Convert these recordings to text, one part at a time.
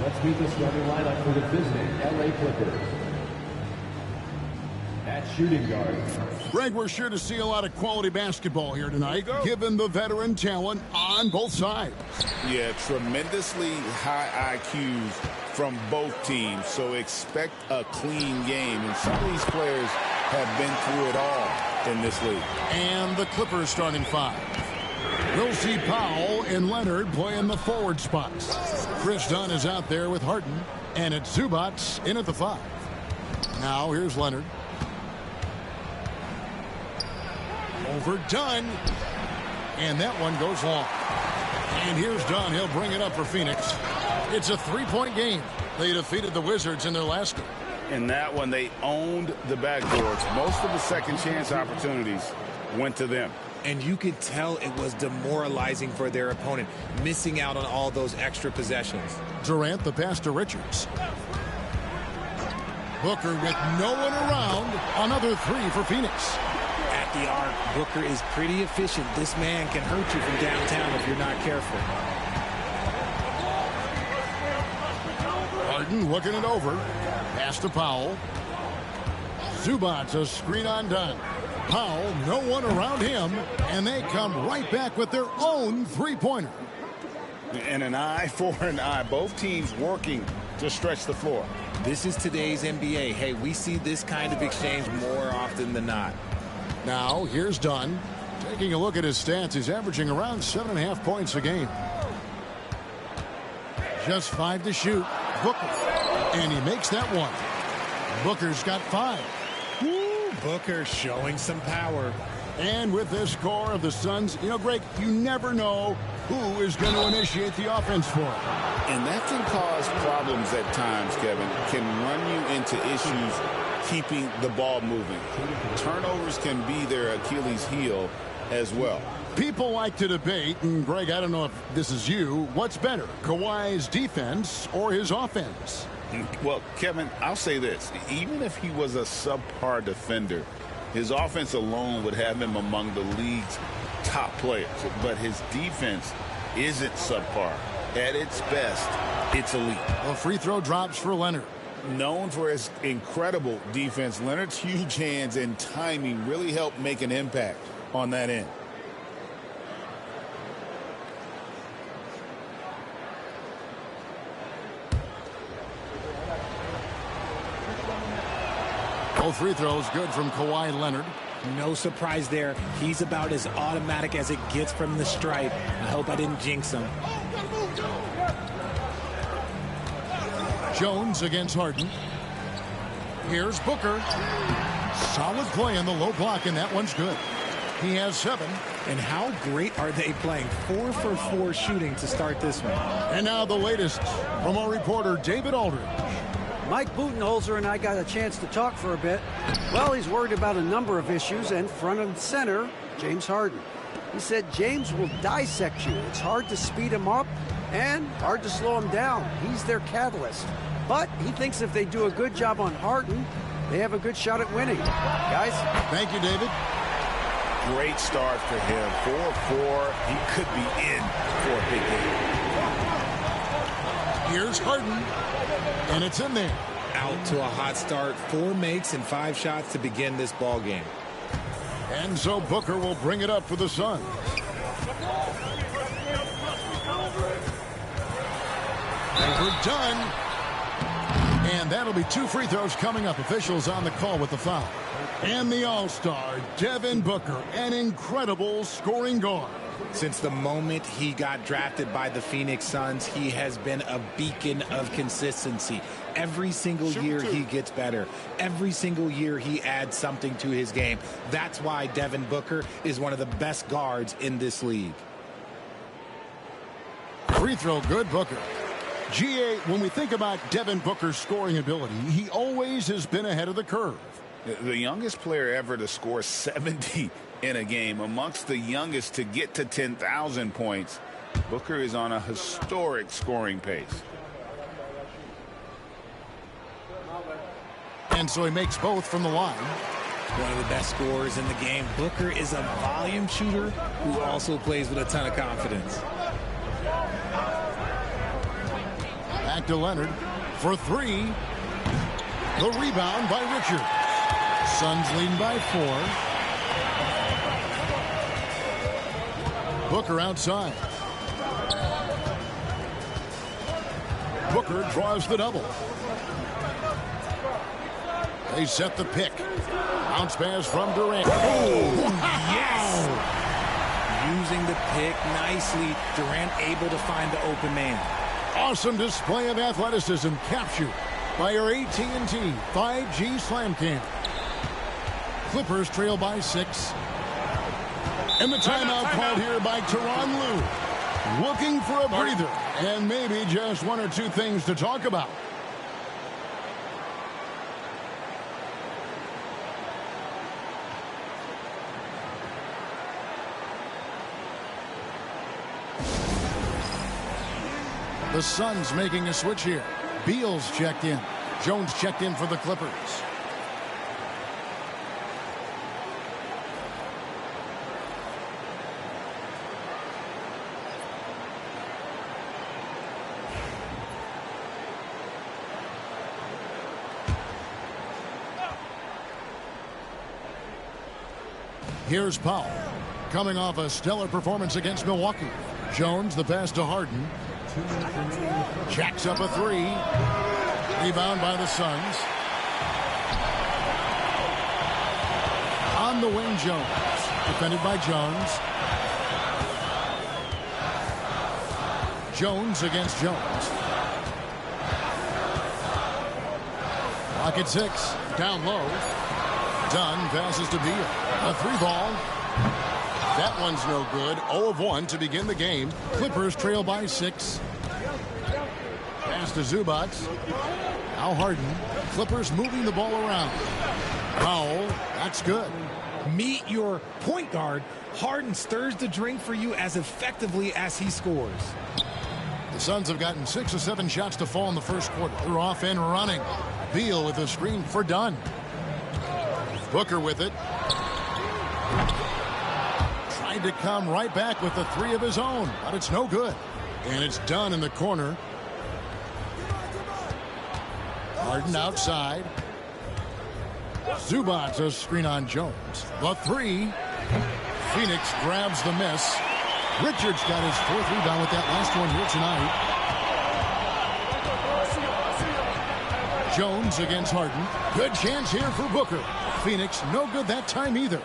Let's meet the starting lineup for the visiting LA Clippers. At shooting guard. Greg, we're sure to see a lot of quality basketball here tonight, given the veteran talent on both sides. Yeah, tremendously high IQs from both teams, so expect a clean game. And some of these players have been through it all in this league. And the Clippers starting five. We'll see Powell and Leonard play in the forward spots. Chris Dunn is out there with Harden, and it's Zubats in at the five. Now here's Leonard. Over Dunn, and that one goes long. And here's Dunn. He'll bring it up for Phoenix. It's a three-point game. They defeated the Wizards in their last game. In that one, they owned the backdoors. Most of the second chance opportunities went to them. And you could tell it was demoralizing for their opponent, missing out on all those extra possessions. Durant, the pass to Richards. Booker with no one around. Another three for Phoenix. At the arc, Booker is pretty efficient. This man can hurt you from downtown if you're not careful. Harden looking it over. Pass to Powell. Zubats a screen on Dunn. Powell, no one around him, and they come right back with their own three-pointer. And an eye for an eye. Both teams working to stretch the floor. This is today's NBA. Hey, we see this kind of exchange more often than not. Now, here's Dunn. Taking a look at his stats, he's averaging around 7.5 points a game. Just 5 to shoot. Booker. And he makes that one. Booker's got 5. Woo, Booker showing some power. And with this score of the Suns, you know, Greg, you never know who is going to initiate the offense for it. And that can cause problems at times, Kevin. Can run you into issues keeping the ball moving. Turnovers can be their Achilles heel as well. People like to debate, and Greg, I don't know if this is you, what's better, Kawhi's defense or his offense? Well, Kevin, I'll say this. Even if he was a subpar defender, his offense alone would have him among the league's top players. But his defense isn't subpar. At its best, it's elite. A free throw drops for Leonard. Known for his incredible defense, Leonard's huge hands and timing really helped make an impact on that end. Both free throws good from Kawhi Leonard. No surprise there. He's about as automatic as it gets from the stripe. I hope I didn't jinx him. Jones against Harden. Here's Booker. Solid play in the low block, and that one's good. He has 7. And how great are they playing? 4 for 4 shooting to start this one. And now the latest from our reporter, David Aldridge. Mike Budenholzer and I got a chance to talk for a bit. Well, he's worried about a number of issues, and front and center, James Harden. He said James will dissect you. It's hard to speed him up and hard to slow him down. He's their catalyst. But he thinks if they do a good job on Harden, they have a good shot at winning. Guys? Thank you, David. Great start for him. 4-4. He could be in for a big game. Here's Harden. And it's in there. Out to a hot start. 4 makes and 5 shots to begin this ball game. And so Booker will bring it up for the Suns. Overdone. And that'll be 2 free throws coming up. Officials on the call with the foul. And the All-Star, Devin Booker, an incredible scoring guard. Since the moment he got drafted by the Phoenix Suns, he has been a beacon of consistency. Every single year he gets better. Every single year he adds something to his game. That's why Devin Booker is one of the best guards in this league. Free throw good, Booker. GA, when we think about Devin Booker's scoring ability, he always has been ahead of the curve. The youngest player ever to score 70 in a game, amongst the youngest to get to 10,000 points. Booker is on a historic scoring pace. And so he makes both from the line. One of the best scorers in the game. Booker is a volume shooter who also plays with a ton of confidence. Back to Leonard for three. The rebound by Richard. Suns leading by 4. Booker outside. Booker draws the double. They set the pick. Bounce pass from Durant. Oh, yes! Using the pick nicely. Durant able to find the open man. Awesome display of athleticism captured by our AT&T 5G Slam Cam. Clippers trail by 6. And the timeout called here by Tyronn Lue. Looking for a breather and maybe just one or two things to talk about. The Suns making a switch here. Beal's checked in. Jones checked in for the Clippers. Here's Powell. Coming off a stellar performance against Milwaukee. Jones, the pass to Harden. Jacks up a three. Rebound by the Suns. On the wing, Jones. Defended by Jones. Jones against Jones. Clock at 6. Down low. Dunn passes to Beal. A 3-ball. That one's no good. 0 of 1 to begin the game. Clippers trail by 6. Pass to Zubac. Now Harden. Clippers moving the ball around. Powell. That's good. Meet your point guard. Harden stirs the drink for you as effectively as he scores. The Suns have gotten 6 or 7 shots to fall in the first quarter. They're off and running. Beal with a screen for Dunn. Booker with it. Tried to come right back with the 3 of his own, but it's no good. And it's Dunn in the corner. Harden outside. Zubac a screen on Jones. The 3. Phoenix grabs the miss. Richards got his 4th rebound with that last one here tonight. Jones against Harden. Good chance here for Booker. Phoenix no good that time either.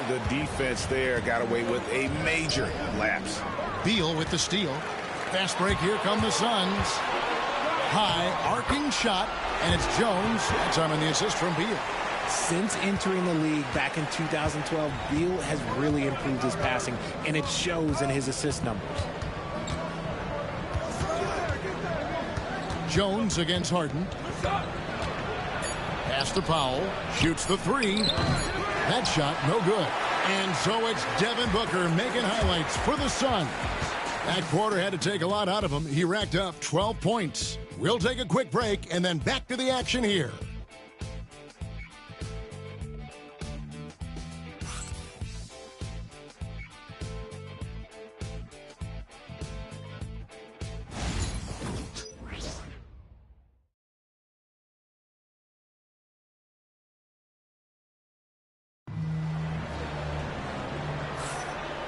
The defense there got away with a major lapse. Beal with the steal. Fast break. Here come the Suns. High arcing shot, and it's Jones. That time on the assist from Beal. Since entering the league back in 2012, Beal has really improved his passing, and it shows in his assist numbers. Jones against Harden. Pass to Powell. Shoots the 3. That shot no good. And so it's Devin Booker making highlights for the Suns. That quarter had to take a lot out of him. He racked up 12 points. We'll take a quick break and then back to the action here.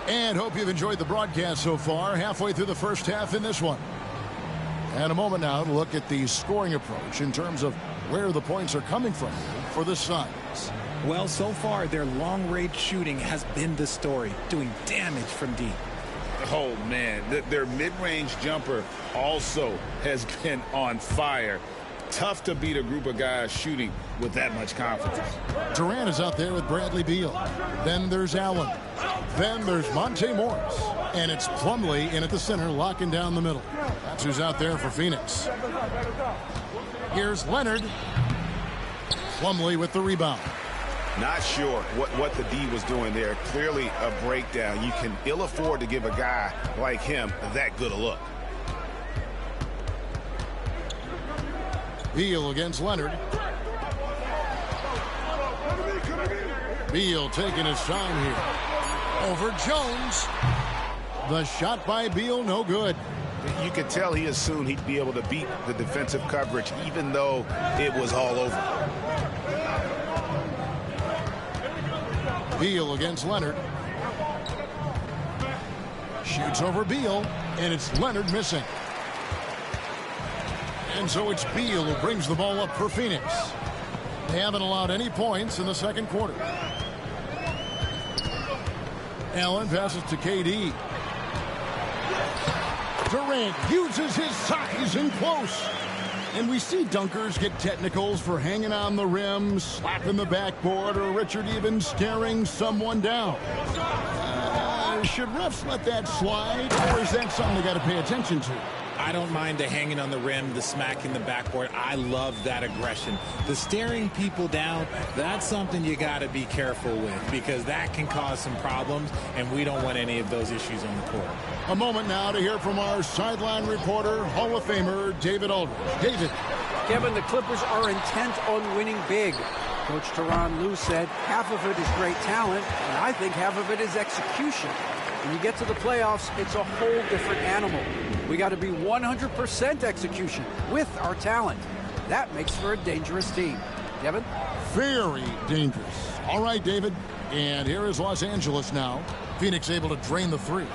And hope you've enjoyed the broadcast so far. Halfway through the first half in this one. And a moment now to look at the scoring approach in terms of where the points are coming from for the Suns. Well, so far, their long-range shooting has been the story, doing damage from deep. Oh, man. Their mid-range jumper also has been on fire. Tough to beat a group of guys shooting with that much confidence. Durant is out there with Bradley Beal. Then there's Allen. Then there's Monte Morris. And it's Plumlee in at the center, locking down the middle. That's who's out there for Phoenix. Here's Leonard. Plumlee with the rebound. Not sure what the D was doing there. Clearly a breakdown. You can ill afford to give a guy like him that good a look. Beal against Leonard. Beal taking his time here. Over Jones. The shot by Beal, no good. You could tell he assumed he'd be able to beat the defensive coverage, even though it was all over. Beal against Leonard. Shoots over Beal, and it's Leonard missing. And so it's Beal who brings the ball up for Phoenix. They haven't allowed any points in the second quarter. Allen passes to KD. Durant uses his size in close. And we see dunkers get technicals for hanging on the rim, slapping the backboard, or Richard even staring someone down. Should refs let that slide, or is that something they got to pay attention to? I don't mind the hanging on the rim, the smacking the backboard. I love that aggression. The staring people down, that's something you got to be careful with, because that can cause some problems, and we don't want any of those issues on the court. A moment now to hear from our sideline reporter, Hall of Famer David Aldridge. David. Kevin, the Clippers are intent on winning big. Coach Tyronn Lue said half of it is great talent, and I think half of it is execution. When you get to the playoffs, it's a whole different animal. We got to be 100% execution with our talent. That makes for a dangerous team. Kevin? Very dangerous. All right, David. And here is Los Angeles now. Phoenix able to drain the three.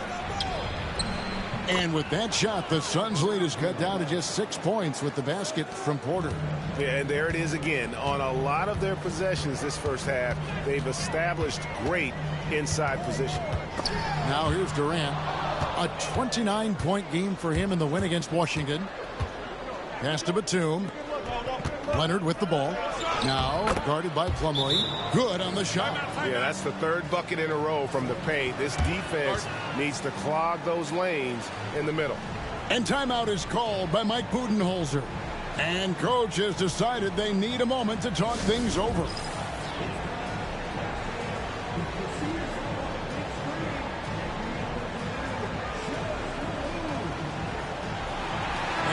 And with that shot, the Suns' lead is cut down to just 6 points with the basket from Porter. Yeah, and there it is again. On a lot of their possessions this first half, they've established great inside position. Now here's Durant. A 29-point game for him in the win against Washington. Pass to Batum. Leonard with the ball. Now guarded by Plumlee. Good on the shot. Yeah, that's the third bucket in a row from the paint. This defense needs to clog those lanes in the middle. And timeout is called by Mike Budenholzer. And coach has decided they need a moment to talk things over.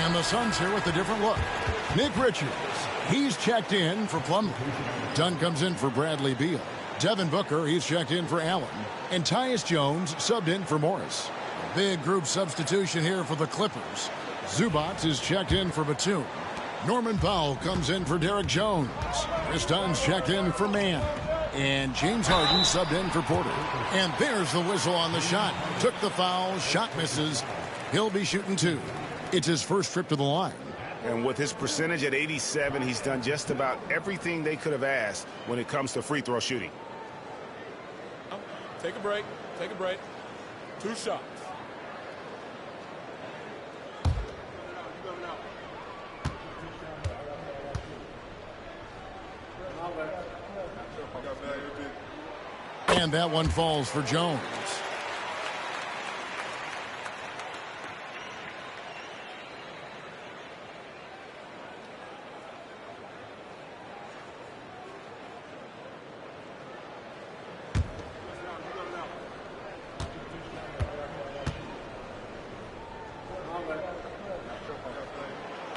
And the Suns here with a different look. Nick Richards. He's checked in for Plumlee. Dunn comes in for Bradley Beal. Devin Booker, he's checked in for Allen. And Tyus Jones subbed in for Morris. Big group substitution here for the Clippers. Zubac is checked in for Batum. Norman Powell comes in for Derek Jones. Chris Dunn's checked in for Mann. And James Harden subbed in for Porter. And there's the whistle on the shot. Took the foul, shot misses. He'll be shooting two. It's his first trip to the line. And with his percentage at 87, he's done just about everything they could have asked when it comes to free throw shooting. Take a break. Take a break. 2 shots. And that one falls for Jones.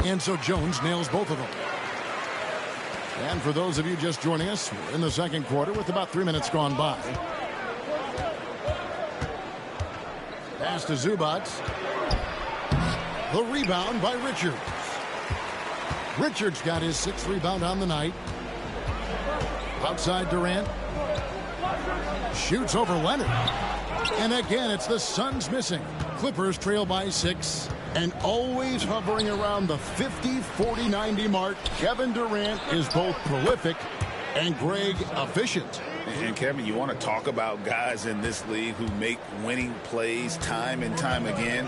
And so Jones nails both of them. And for those of you just joining us, we're in the second quarter with about 3 minutes gone by. Pass to Zubac. The rebound by Richards. Richards got his 6th rebound on the night. Outside Durant. Shoots over Leonard. And again, it's the Suns missing. Clippers trail by 6. And always hovering around the 50, 40, 90 mark. Kevin Durant is both prolific and Greg efficient. And Kevin, you want to talk about guys in this league who make winning plays time and time again?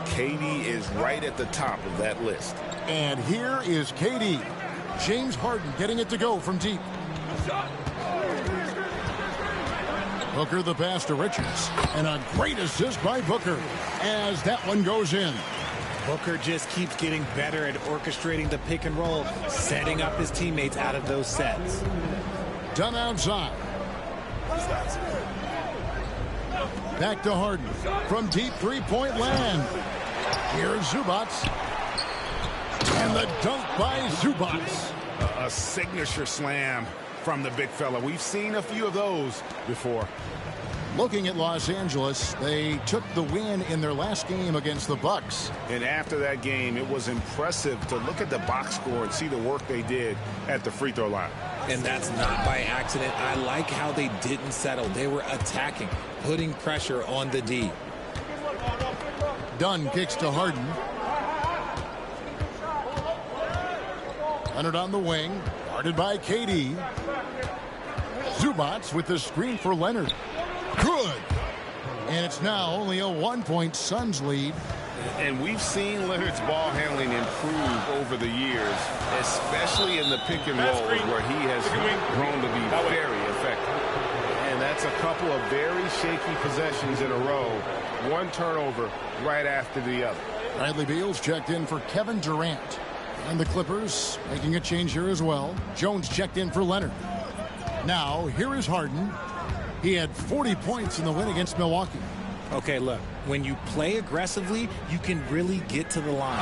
KD is right at the top of that list. And here is KD. James Harden getting it to go from deep. Booker the pass to Richards. And a great assist by Booker as that one goes in. Booker just keeps getting better at orchestrating the pick and roll, setting up his teammates out of those sets. Done outside. Back to Harden. From deep three-point land. Here's Zubac. And the dunk by Zubac. A signature slam from the big fella. We've seen a few of those before. Looking at Los Angeles, they took the win in their last game against the Bucks. And after that game, it was impressive to look at the box score and see the work they did at the free throw line. And that's not by accident. I like how they didn't settle. They were attacking, putting pressure on the D. Dunn kicks to Harden. Leonard on the wing, guarded by KD. Zubats with the screen for Leonard. Good. And it's now only a 1-point Suns lead. And we've seen Leonard's ball handling improve over the years, especially in the pick and roll where he has grown to be very effective. And that's a couple of very shaky possessions in a row. One turnover right after the other. Bradley Beal's checked in for Kevin Durant. And the Clippers making a change here as well. Jones checked in for Leonard. Now, here is Harden. He had 40 points in the win against Milwaukee. Okay, look, when you play aggressively, you can really get to the line.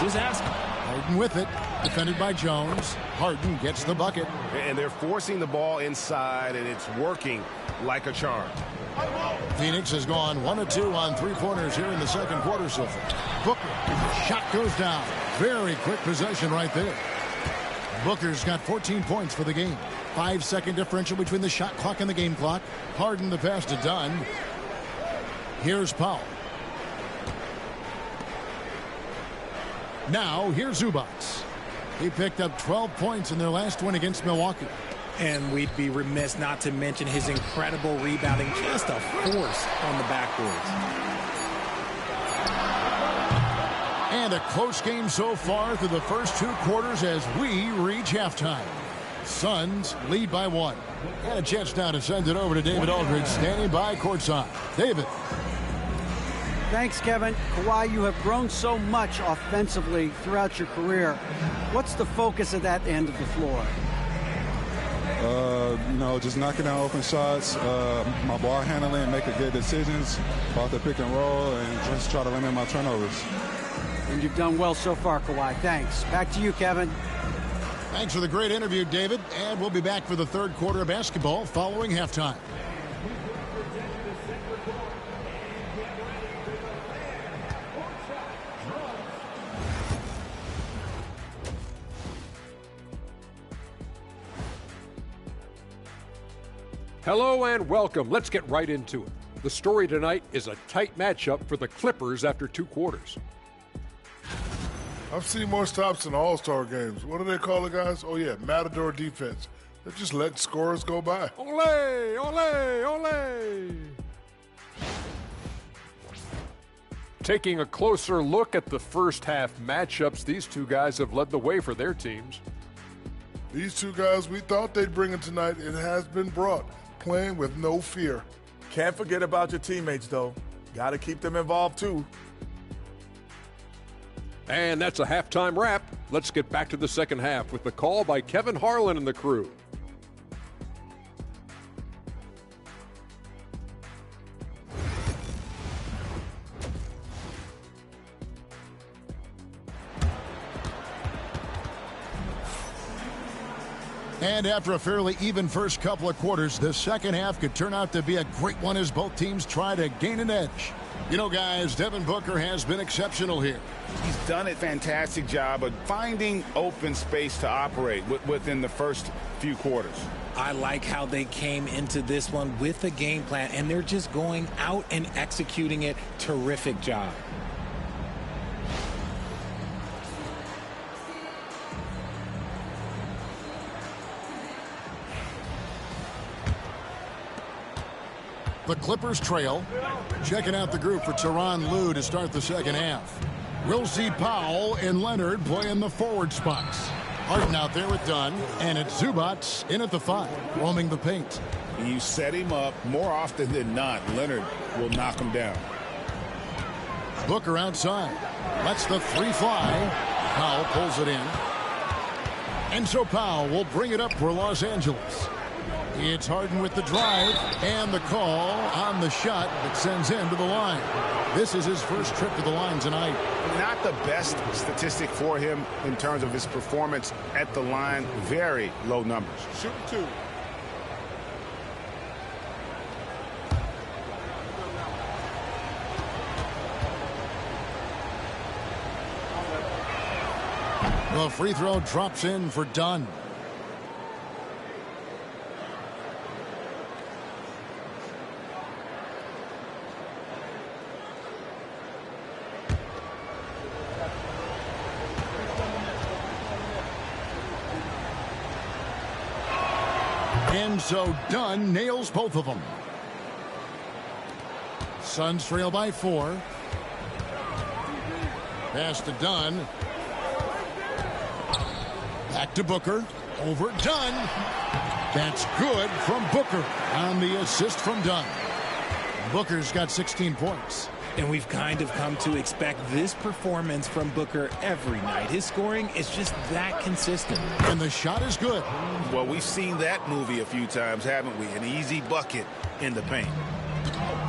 Just ask him. Harden with it, defended by Jones. Harden gets the bucket. And they're forcing the ball inside, and it's working like a charm. Phoenix has gone 1 of 2 on three-pointers here in the second quarter so far. Booker, shot goes down. Very quick possession right there. Booker's got 14 points for the game. 5-second differential between the shot clock and the game clock. Harden the pass to Dunn. Here's Powell. Now here's Zubats. He picked up 12 points in their last win against Milwaukee. And we'd be remiss not to mention his incredible rebounding. Just a force on the backboards. And a close game so far through the first 2 quarters as we reach halftime. Suns lead by 1. And a chance now to send it over to David Aldridge standing by courtside. David. Thanks, Kevin. Kawhi, you have grown so much offensively throughout your career. What's the focus of that end of the floor? Just knocking down open shots, my ball handling, making good decisions about the pick and roll, and just try to limit my turnovers. And you've done well so far, Kawhi. Thanks. Back to you, Kevin. Thanks for the great interview, David. And we'll be back for the third quarter of basketball following halftime. Hello and welcome. Let's get right into it. The story tonight is a tight matchup for the Clippers after 2 quarters. I've seen more stops in All-Star games. What do they call it, guys? Oh, yeah, Matador defense. They're just letting scorers go by. Ole, ole, ole. Taking a closer look at the first half matchups, these two guys have led the way for their teams. These two guys, we thought they'd bring it tonight. It has been brought, playing with no fear. Can't forget about your teammates, though. Got to keep them involved, too. And that's a halftime wrap. Let's get back to the second half with the call by Kevin Harlan and the crew. And after a fairly even first couple of quarters, the second half could turn out to be a great one as both teams try to gain an edge. You know, guys, Devin Booker has been exceptional here. He's done a fantastic job of finding open space to operate within the first few quarters. I like how they came into this one with a game plan, and they're just going out and executing it. Terrific job. The Clippers trail. Checking out the group for Tyronn Lue to start the second half. We'll see Powell and Leonard playing the forward spots. Harden out there with Dunn, and it's Zubats in at the 5, roaming the paint. You set him up more often than not. Leonard will knock him down. Booker outside. Lets the 3 fly. Powell pulls it in. And so Powell will bring it up for Los Angeles. It's Harden with the drive and the call on the shot that sends him to the line. This is his first trip to the line tonight. Not the best statistic for him in terms of his performance at the line. Very low numbers. Shoot 2. The free throw drops in for Dunn. And so Dunn nails both of them. Suns trail by 4. Pass to Dunn. Back to Booker. Over Dunn. That's good from Booker on the assist from Dunn. Booker's got 16 points. And we've kind of come to expect this performance from Booker every night. His scoring is just that consistent. And the shot is good. Well, we've seen that movie a few times, haven't we? An easy bucket in the paint.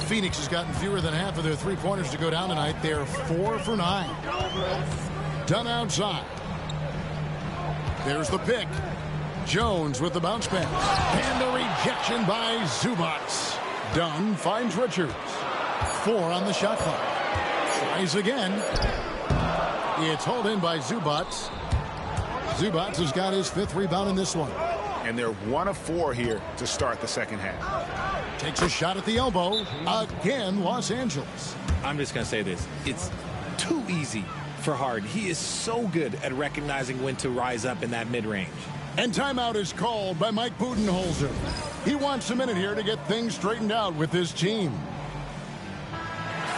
Phoenix has gotten fewer than half of their three-pointers to go down tonight. They're 4 for 9. Dunn outside. There's the pick. Jones with the bounce pass. And the rejection by Zubac. Dunn finds Richards. 4 on the shot clock. Tries again. It's hauled in by Zubac. Zubac has got his 5th rebound in this one. And they're 1 of 4 here to start the second half. Takes a shot at the elbow. Again, Los Angeles. I'm just going to say this. It's too easy for Harden. He is so good at recognizing when to rise up in that mid-range. And timeout is called by Mike Budenholzer. He wants a minute here to get things straightened out with his team.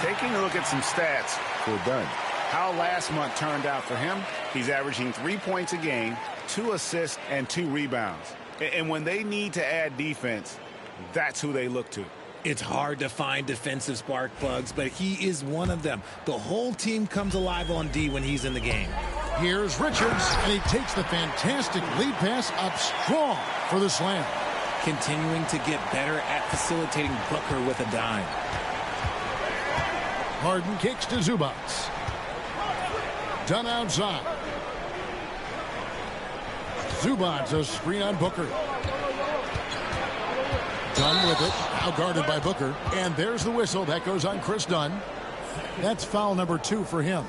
Taking a look at some stats for Dunn. How last month turned out for him, he's averaging 3 points a game, 2 assists, and 2 rebounds. And when they need to add defense, that's who they look to. It's hard to find defensive spark plugs, but he is one of them. The whole team comes alive on D when he's in the game. Here's Richards, and he takes the fantastic lead pass up strong for the slam. Continuing to get better at facilitating Booker with a dime. Harden kicks to Zubac. Dunn outside. Zubac a screen on Booker. Dunn with it. Now guarded by Booker. And there's the whistle. That goes on Chris Dunn. That's foul number 2 for him.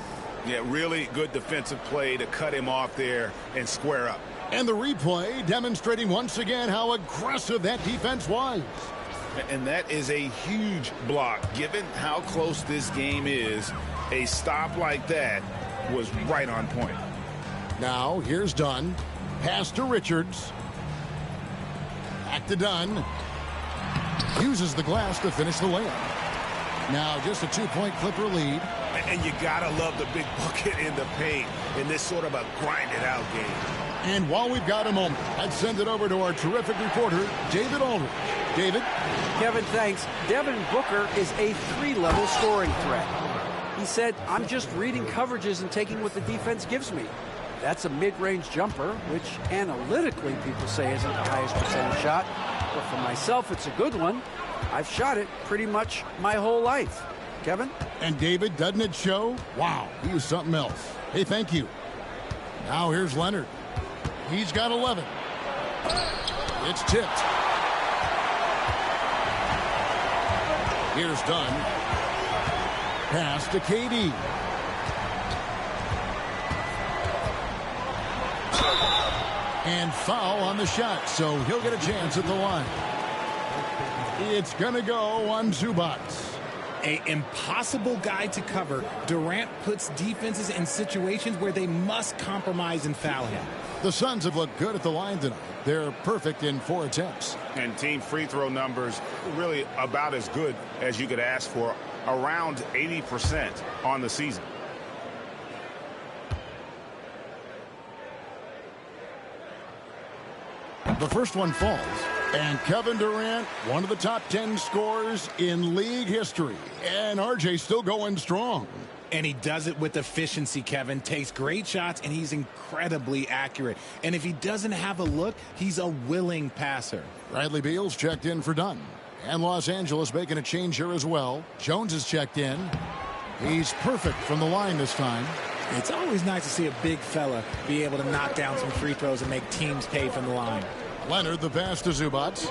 Yeah, really good defensive play to cut him off there and square up. And the replay demonstrating once again how aggressive that defense was. And that is a huge block. Given how close this game is, a stop like that was right on point. Now, here's Dunn. Pass to Richards. Back to Dunn. Uses the glass to finish the layup. Now, just a 2-point Clipper lead. And you gotta love the big bucket in the paint in this sort of a grind-it-out game. And while we've got a moment, let's send it over to our terrific reporter, David Aldridge. David? Kevin, thanks. Devin Booker is a 3-level scoring threat. He said, I'm just reading coverages and taking what the defense gives me. That's a mid-range jumper, which analytically people say isn't the highest percentage shot. But for myself, it's a good one. I've shot it pretty much my whole life. Kevin? And David, doesn't it show? Wow, he was something else. Hey, thank you. Now here's Leonard. He's got 11. It's tipped. Here's Dunn. Pass to KD. And foul on the shot, so he'll get a chance at the line. It's going to go on Zubac. An impossible guy to cover. Durant puts defenses in situations where they must compromise and foul him. The Suns have looked good at the line tonight. They're perfect in 4 attempts. And team free throw numbers really about as good as you could ask for, around 80% on the season. The first one falls. And Kevin Durant, one of the top 10 scorers in league history. And RJ still going strong. And he does it with efficiency, Kevin. Takes great shots, and he's incredibly accurate. And if he doesn't have a look, he's a willing passer. Bradley Beal's checked in for Dunn. And Los Angeles making a change here as well. Jones is checked in. He's perfect from the line this time. It's always nice to see a big fella be able to knock down some free throws and make teams pay from the line. Leonard, the pass to Zubac.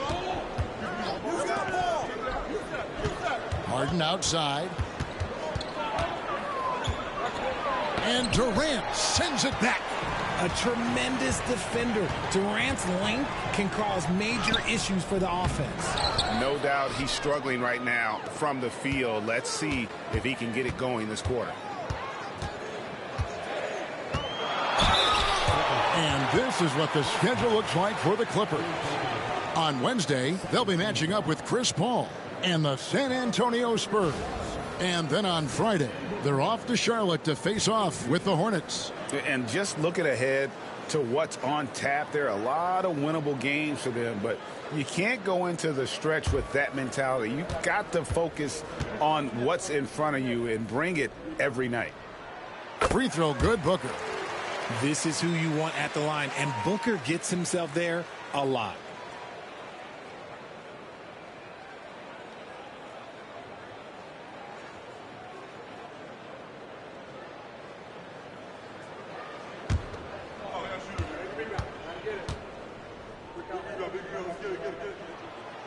Harden outside. And Durant sends it back. a tremendous defender. Durant's length can cause major issues for the offense. No doubt he's struggling right now from the field. Let's see if he can get it going this quarter. And this is what the schedule looks like for the Clippers. On Wednesday, they'll be matching up with Chris Paul and the San Antonio Spurs. And then on Friday, they're off to Charlotte to face off with the Hornets. And just looking ahead to what's on tap, there are a lot of winnable games for them, but you can't go into the stretch with that mentality. You've got to focus on what's in front of you and bring it every night. Free throw good, Booker. This is who you want at the line, and Booker gets himself there a lot.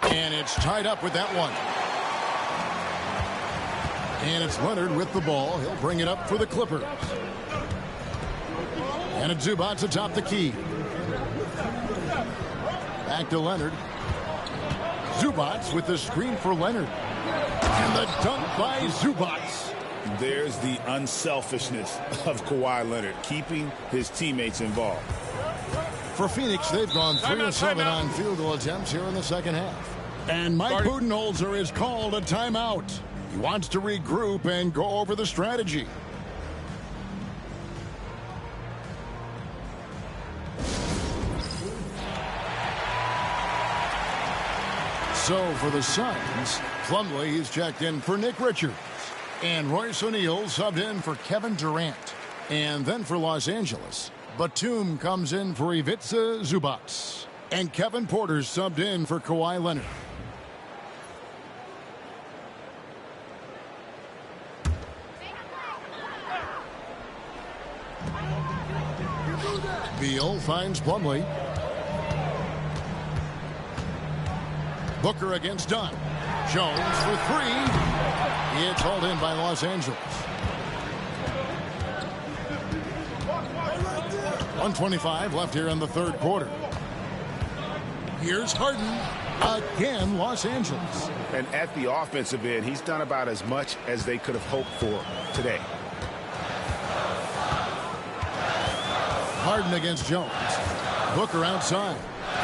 And it's tied up with that one. And it's Leonard with the ball. He'll bring it up for the Clippers. And it's Zubac atop the key. Back to Leonard. Zubac with the screen for Leonard. And the dunk by Zubac. There's the unselfishness of Kawhi Leonard, keeping his teammates involved. For Phoenix, they've gone 3 of 7 on field goal attempts here in the second half. And Mike Budenholzer is called a timeout. He wants to regroup and go over the strategy. So for the Suns, Plumlee is checked in for Nick Richards. And Royce O'Neal subbed in for Kevin Durant. And then for Los Angeles, Batum comes in for Ivica Zubac. And Kevin Porter subbed in for Kawhi Leonard. Beal finds Plumlee. Booker against Dunn. Jones for 3. It's hauled in by Los Angeles. 1:25 left here in the third quarter. Here's Harden. Again, Los Angeles. And at the offensive end, he's done about as much as they could have hoped for today. Harden against Jones. Booker outside.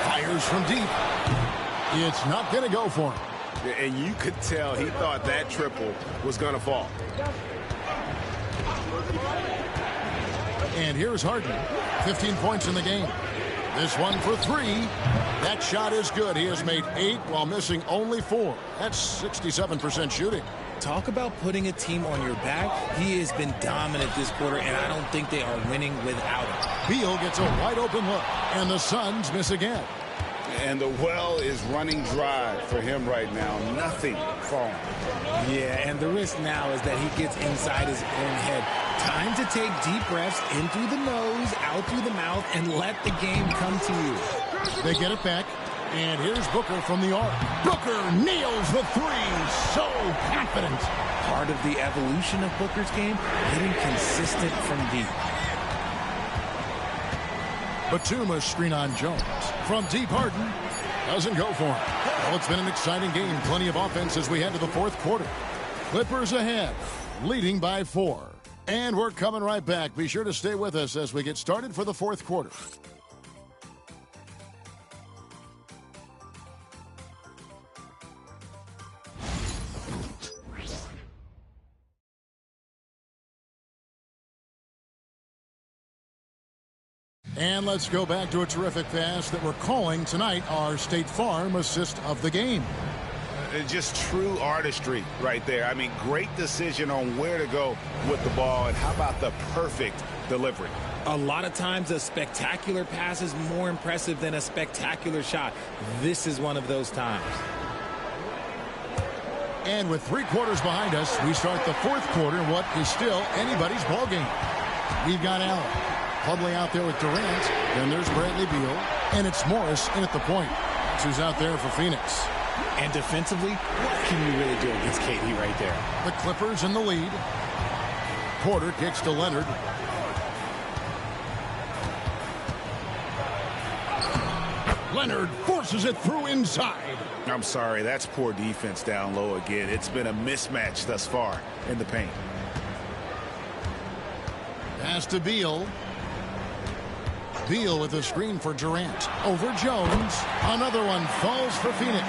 Fires from deep. It's not going to go for him. And you could tell he thought that triple was going to fall. And here's Harden. 15 points in the game. This one for 3. That shot is good. He has made 8 while missing only 4. That's 67% shooting. Talk about putting a team on your back. He has been dominant this quarter, and I don't think they are winning without him. Beal gets a wide open look, and the Suns miss again. And the well is running dry for him right now. Nothing falling. Yeah, and the risk now is that he gets inside his own head. Time to take deep breaths in through the nose, out through the mouth, and let the game come to you. They get it back, and here's Booker from the arc. Booker nails the 3. So confident. Part of the evolution of Booker's game, getting consistent from deep. Batum a screen on Jones. From deep, Harden doesn't go for him. Well, it's been an exciting game. Plenty of offense as we head to the fourth quarter. Clippers ahead, leading by 4. And we're coming right back. Be sure to stay with us as we get started for the fourth quarter. And let's go back to a terrific pass that we're calling tonight our State Farm assist of the game. Just true artistry right there. I mean, great decision on where to go with the ball, and how about the perfect delivery? A lot of times a spectacular pass is more impressive than a spectacular shot. This is one of those times. And with 3 quarters behind us, we start the fourth quarter in what is still anybody's ball game. We've got Allen. Plumlee out there with Durant. Then there's Bradley Beal. And it's Morris in at the point. That's who's out there for Phoenix. And defensively, what can you really do against KD right there? The Clippers in the lead. Porter kicks to Leonard. Leonard forces it through inside. I'm sorry, that's poor defense down low again. It's been a mismatch thus far in the paint. Pass to Beal. Beal with a screen for Durant. Over Jones. Another one falls for Phoenix.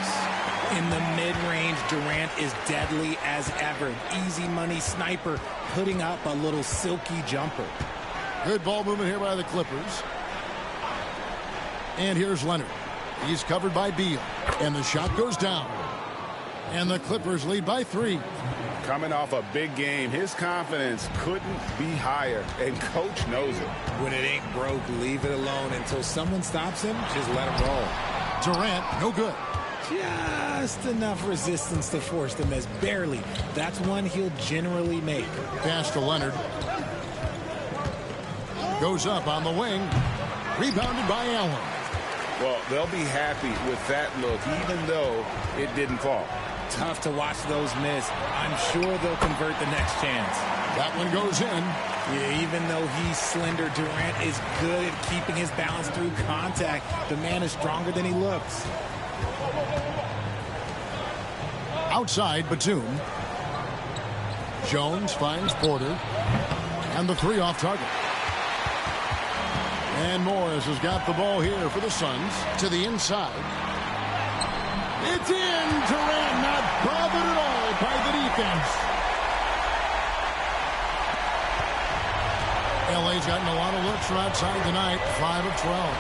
In the mid-range, Durant is deadly as ever. Easy money sniper, putting up a little silky jumper. Good ball movement here by the Clippers. And here's Leonard. He's covered by Beal. And the shot goes down. And the Clippers lead by 3. Coming off a big game, his confidence couldn't be higher, and coach knows it. When it ain't broke, leave it alone until someone stops him. Just let him roll. Durant, no good. Just enough resistance to force the miss. Barely. That's one he'll generally make. Pass to Leonard. Goes up on the wing. Rebounded by Allen. Well, they'll be happy with that look, even though it didn't fall. Tough to watch those miss. I'm sure they'll convert the next chance. That one goes in. Yeah, even though he's slender, Durant is good at keeping his balance through contact. The man is stronger than he looks. Outside, Batum. Jones finds Porter. And the 3 off target. And Morris has got the ball here for the Suns to the inside. It's in. Durant not bothered at all by the defense. LA's gotten a lot of looks from outside tonight. 5 of 12.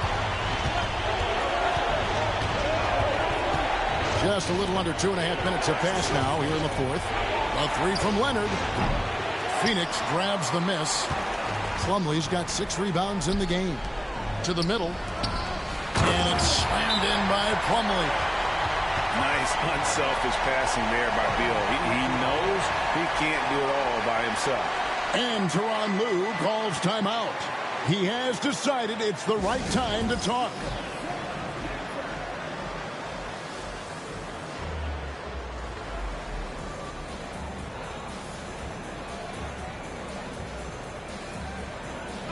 Just a little under 2.5 minutes have passed now here in the 4th. A 3 from Leonard. Phoenix grabs the miss. Plumlee's got 6 rebounds in the game. To the middle. And it's slammed in by Plumlee. Nice unselfish passing there by Beal. He knows he can't do it all by himself. And Tyronn Lue calls timeout. He has decided it's the right time to talk.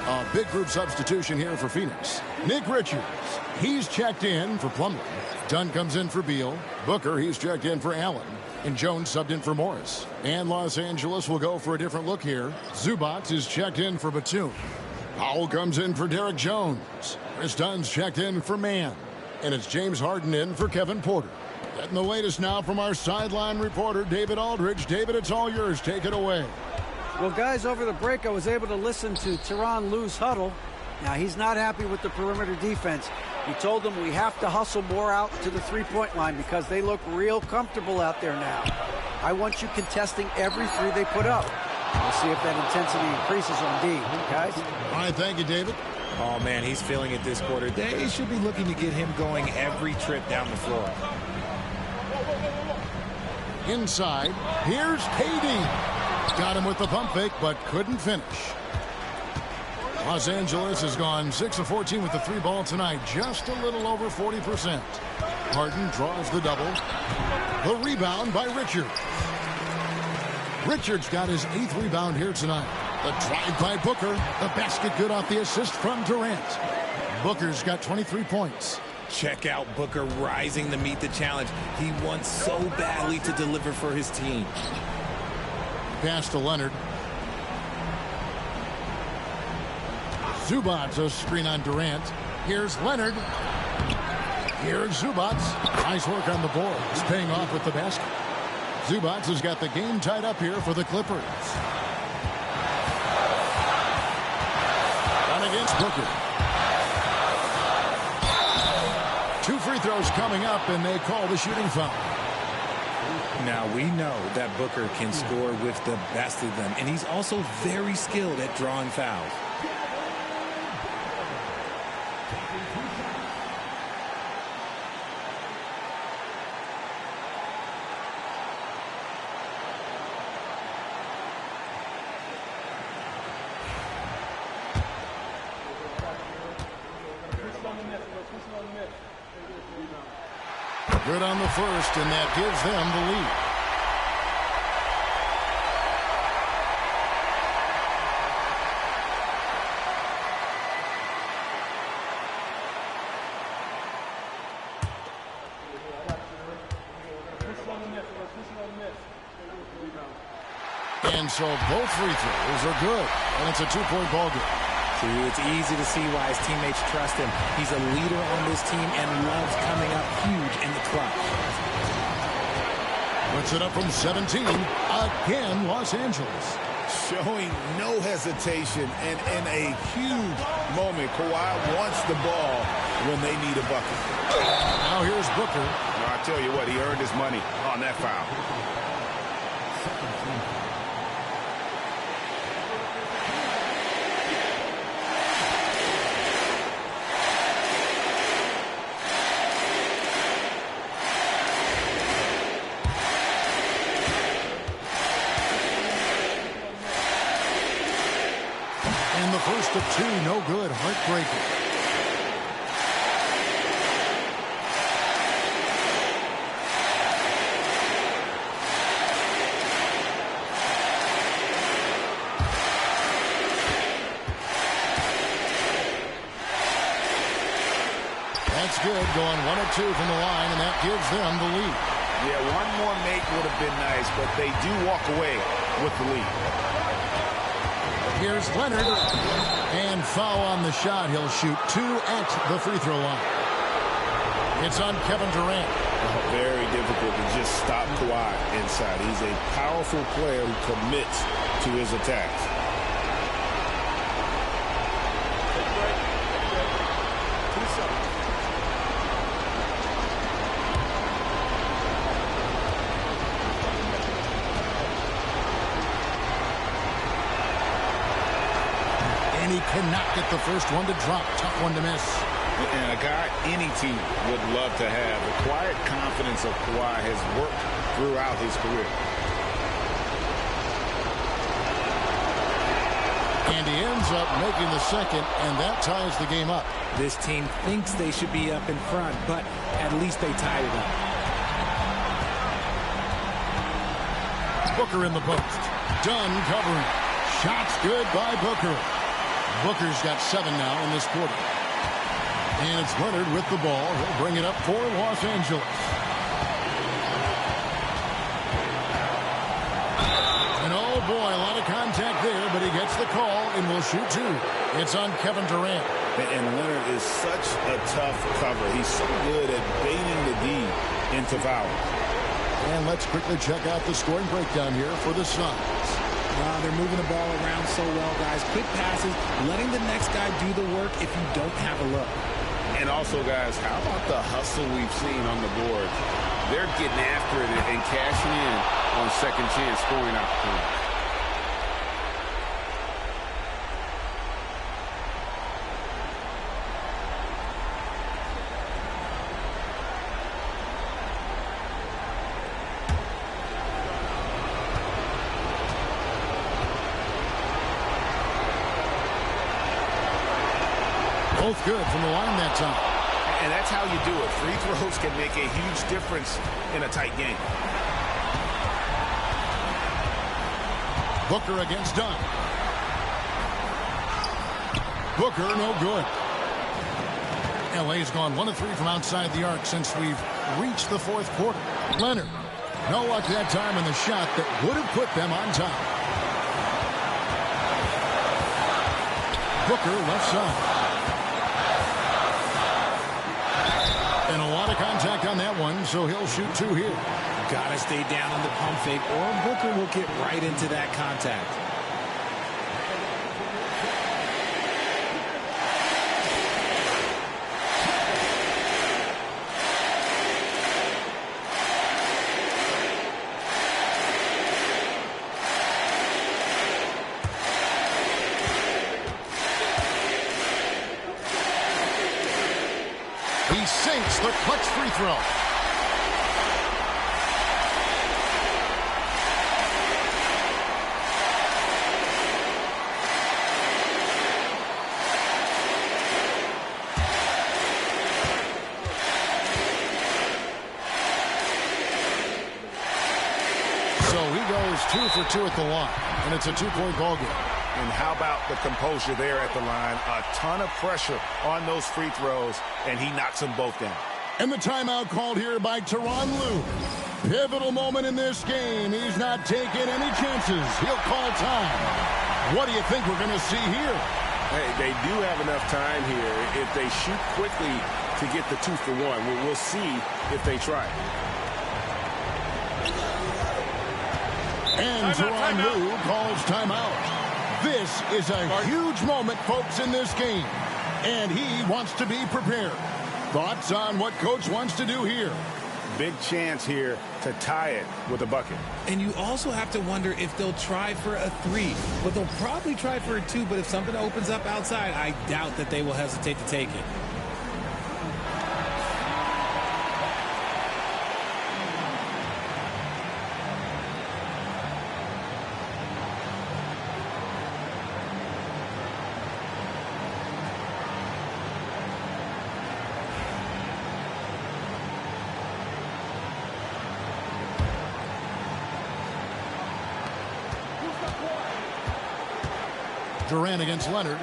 A big group substitution here for Phoenix. Nick Richards, he's checked in for Plumlee. Dunn comes in for Beal. Booker, he's checked in for Allen. And Jones subbed in for Morris. And Los Angeles will go for a different look here. Zubac is checked in for Batum. Powell comes in for Derek Jones. Chris Dunn's checked in for Mann. And it's James Harden in for Kevin Porter. Getting the latest now from our sideline reporter, David Aldridge. David, it's all yours. Take it away. Well, guys, over the break, I was able to listen to Tyronn Lue's huddle. Now, he's not happy with the perimeter defense. He told them we have to hustle more out to the three-point line because they look real comfortable out there now. I want you contesting every 3 they put up. We'll see if that intensity increases on D, guys. All right, thank you, David. Oh, man, he's feeling it this quarter. They should be looking to get him going every trip down the floor. Inside, here's KD. Got him with the pump fake, but couldn't finish. Los Angeles has gone 6 of 14 with the 3 ball tonight, just a little over 40%. Harden draws the double. The rebound by Richards. Richards got his 8th rebound here tonight. The drive by Booker. The basket good off the assist from Durant. Booker's got 23 points. Check out Booker rising to meet the challenge. He wants so badly to deliver for his team. Pass to Leonard. Zubac, a screen on Durant. Here's Leonard. Here's Zubac. Nice work on the board. It's paying off with the basket. Zubac has got the game tied up here for the Clippers. And against Booker. 2 free throws coming up, and they call the shooting foul. Now, we know that Booker can score with the best of them, and he's also very skilled at drawing fouls. Good on the first, and that gives them the lead. And so both free throws are good. And it's a 2-point ball game. See, it's easy to see why his teammates trust him. He's a leader on this team and loves coming up huge in the clutch. Puts it up from 17. Again, Los Angeles. Showing no hesitation, and in a huge moment, Kawhi wants the ball when they need a bucket. Now here's Booker. Well, I tell you what, he earned his money on that foul. And the first of two, no good, heartbreaker. That's good, going 1 of 2 from the line, and that gives them the lead. Yeah, one more make would have been nice, but they do walk away with the lead. Here's Leonard, and foul on the shot. He'll shoot 2 at the free throw line. It's on Kevin Durant. Very difficult to just stop Kawhi inside. He's a powerful player who commits to his attacks. And he cannot get the first one to drop. Tough one to miss. And a guy any team would love to have. The quiet confidence of Kawhi has worked throughout his career. And he ends up making the second, and that ties the game up. This team thinks they should be up in front, but at least they tied it up. Booker in the post. Dunn covering. Shots good by Booker. Booker's got 7 now in this quarter. And it's Leonard with the ball. He'll bring it up for Los Angeles. And oh boy, a lot of contact there, but he gets the call and will shoot 2. It's on Kevin Durant. And Leonard is such a tough cover. He's so good at baiting the D into fouls. And let's quickly check out the scoring breakdown here for the Suns. They're moving the ball around so well, guys. Quick passes, letting the next guy do the work if you don't have a look. And also, guys, how about the hustle we've seen on the board? They're getting after it and cashing in on second chance scoring opportunities. Both good from the line that time. And that's how you do it. Free throws can make a huge difference in a tight game. Booker against Dunn. Booker, no good. LA's gone 1 of 3 from outside the arc since we've reached the 4th quarter. Leonard, no luck that time in the shot that would have put them on top. Booker left side. And a lot of contact on that one, so he'll shoot 2 here. Gotta stay down on the pump fake, or Booker will get right into that contact. He sinks the clutch free throw. So he goes 2 for 2 at the line, and it's a 2-point ball game. And how about the composure there at the line? A ton of pressure on those free throws, and he knocks them both down. And the timeout called here by Tyronn Lue. Pivotal moment in this game. He's not taking any chances. He'll call time. What do you think we're going to see here? Hey, they do have enough time here if they shoot quickly to get the 2-for-1. We'll see if they try. And Tyronn Lue calls timeout. This is a huge moment, folks, in this game. And he wants to be prepared. Thoughts on what Coach wants to do here? Big chance here to tie it with a bucket. And you also have to wonder if they'll try for a 3. But they'll probably try for a 2. But if something opens up outside, I doubt that they will hesitate to take it. Durant against Leonard.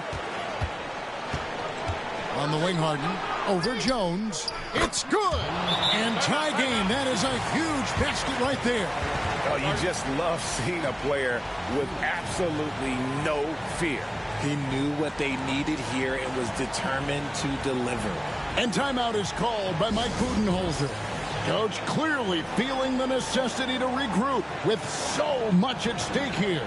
On the wing, Harden. Over Jones. It's good. And tie game. That is a huge basket right there. Oh, you just love seeing a player with absolutely no fear. He knew what they needed here and was determined to deliver. And timeout is called by Mike Budenholzer. Coach clearly feeling the necessity to regroup with so much at stake here.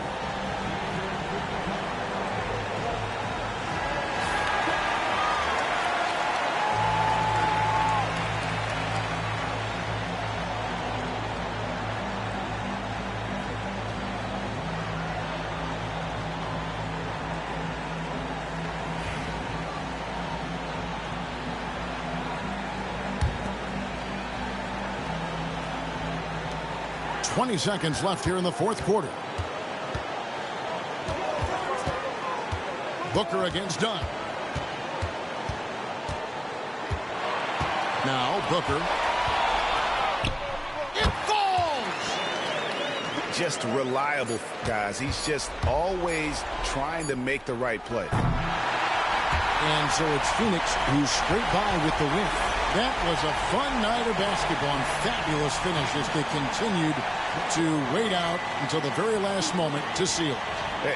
.20 seconds left here in the fourth quarter. Booker against Dunn. Now Booker. It falls! Just reliable, guys. He's just always trying to make the right play. And so it's Phoenix who's straight by with the win. That was a fun night of basketball and fabulous finish as they continued to wait out until the very last moment to seal it.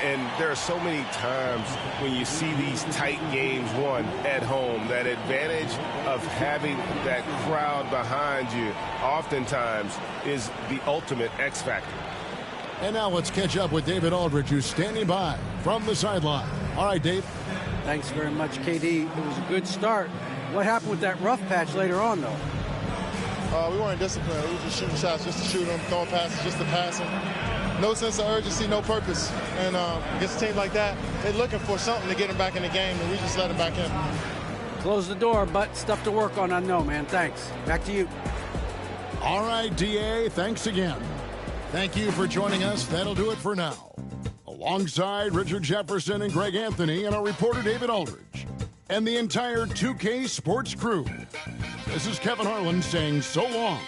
And there are so many times when you see these tight games won at home, that advantage of having that crowd behind you oftentimes is the ultimate X factor. And now let's catch up with David Aldridge, who's standing by from the sideline. All right, Dave. Thanks very much, KD. It was a good start. What happened with that rough patch later on, though? We weren't disciplined. We were just shooting shots just to shoot them, throwing passes just to pass them. No sense of urgency, no purpose. And against a team like that, they're looking for something to get them back in the game, and we just let them back in. Close the door, but stuff to work on. I know, man. Thanks. Back to you. All right, DA, thanks again. Thank you for joining us. That'll do it for now. Alongside Richard Jefferson and Greg Anthony and our reporter David Aldridge and the entire 2K Sports crew, this is Kevin Harlan saying so long.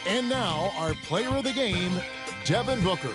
And now our player of the game, Devin Booker.